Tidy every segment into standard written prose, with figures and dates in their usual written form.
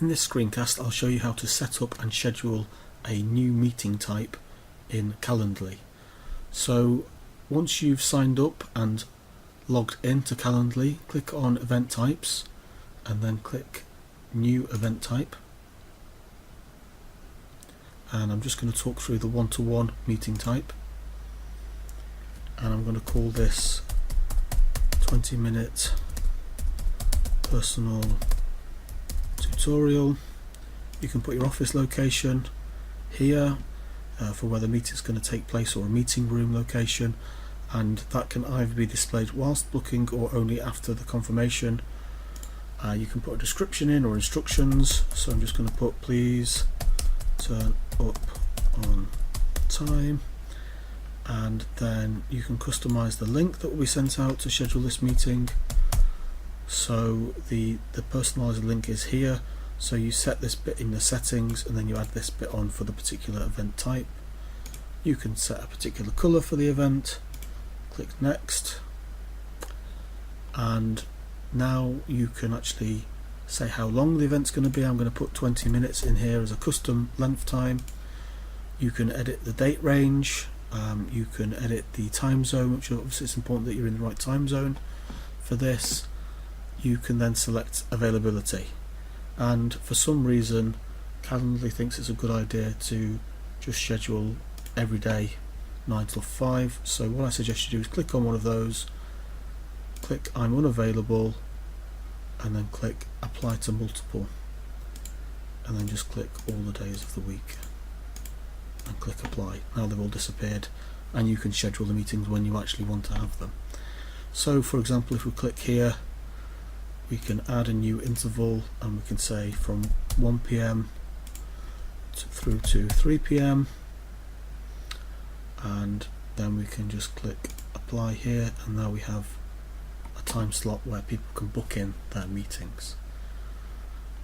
In this screencast I'll show you how to set up and schedule a new meeting type in Calendly. So once you've signed up and logged into Calendly, click on Event Types and then click New Event Type. And I'm just going to talk through the one-to-one meeting type. And I'm going to call this 20-minute personal tutorial. You can put your office location here for where the meeting is going to take place, or a meeting room location, and that can either be displayed whilst booking or only after the confirmation. You can put a description in or instructions, so I'm just going to put please turn up on time, and then you can customize the link that will be sent out to schedule this meeting. So the personalized link is here, so you set this bit in the settings and then you add this bit on for the particular event type. You can set a particular color for the event, click next, and now you can actually say how long the event's going to be. I'm going to put 20 minutes in here as a custom length time. You can edit the date range, you can edit the time zone, which obviously it's important that you're in the right time zone for this. You can then select availability, and for some reason Calendly thinks it's a good idea to just schedule every day 9 till 5. So what I suggest you do is click on one of those, click I'm unavailable, and then click apply to multiple, and then just click all the days of the week and click apply. Now they've all disappeared and you can schedule the meetings when you actually want to have them. So for example, if we click here, we can add a new interval and we can say from 1 PM through to 3 PM, and then we can just click apply here, and now we have a time slot where people can book in their meetings.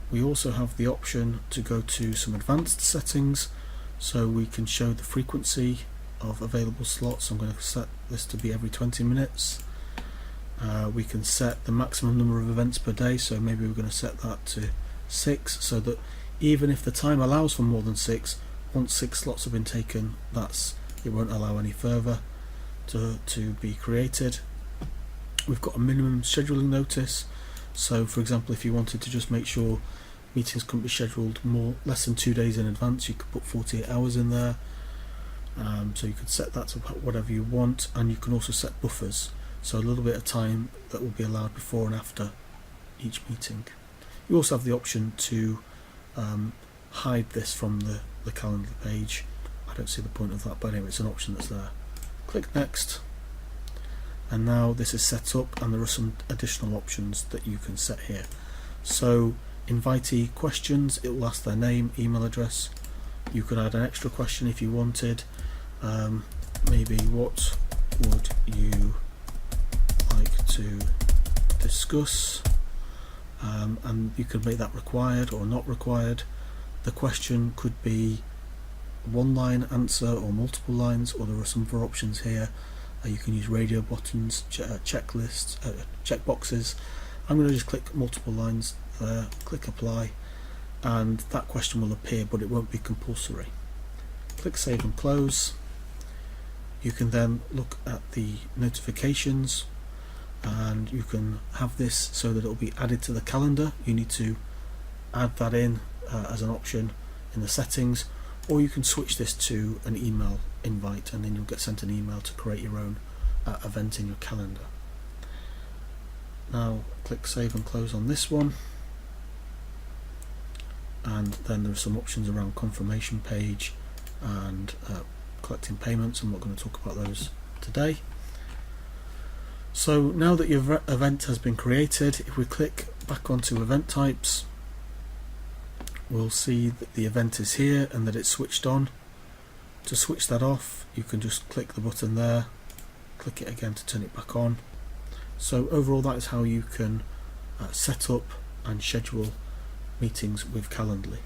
We also have the option to go to some advanced settings, so we can show the frequency of available slots. I'm going to set this to be every 20 minutes. We can set the maximum number of events per day, so maybe we're going to set that to 6, so that even if the time allows for more than 6, once 6 slots have been taken, it won't allow any further to be created. We've got a minimum scheduling notice, so for example, if you wanted to just make sure meetings couldn't be scheduled less than 2 days in advance, you could put 48 hours in there. So you could set that to whatever you want, and you can also set buffers, so a little bit of time that will be allowed before and after each meeting. You also have the option to hide this from the Calendly page. I don't see the point of that, but anyway, it's an option that's there. Click next, and now this is set up, and there are some additional options that you can set here. So invitee questions, it will ask their name, email address. You could add an extra question if you wanted, maybe what would you like to discuss, and you could make that required or not required. The question could be one line answer or multiple lines, or there are some other options here. You can use radio buttons, checklists, checkboxes. I'm going to just click multiple lines there, click apply, and that question will appear, but it won't be compulsory. Click save and close. You can then look at the notifications, and you can have this so that it will be added to the calendar. You need to add that in as an option in the settings, or you can switch this to an email invite, and then you'll get sent an email to create your own event in your calendar. Now click save and close on this one, and then there are some options around confirmation page and collecting payments. I'm not going to talk about those today. So now that your event has been created, if we click back onto event types, we'll see that the event is here and that it's switched on. To switch that off, you can just click the button there, click it again to turn it back on. So overall, that is how you can set up and schedule meetings with Calendly.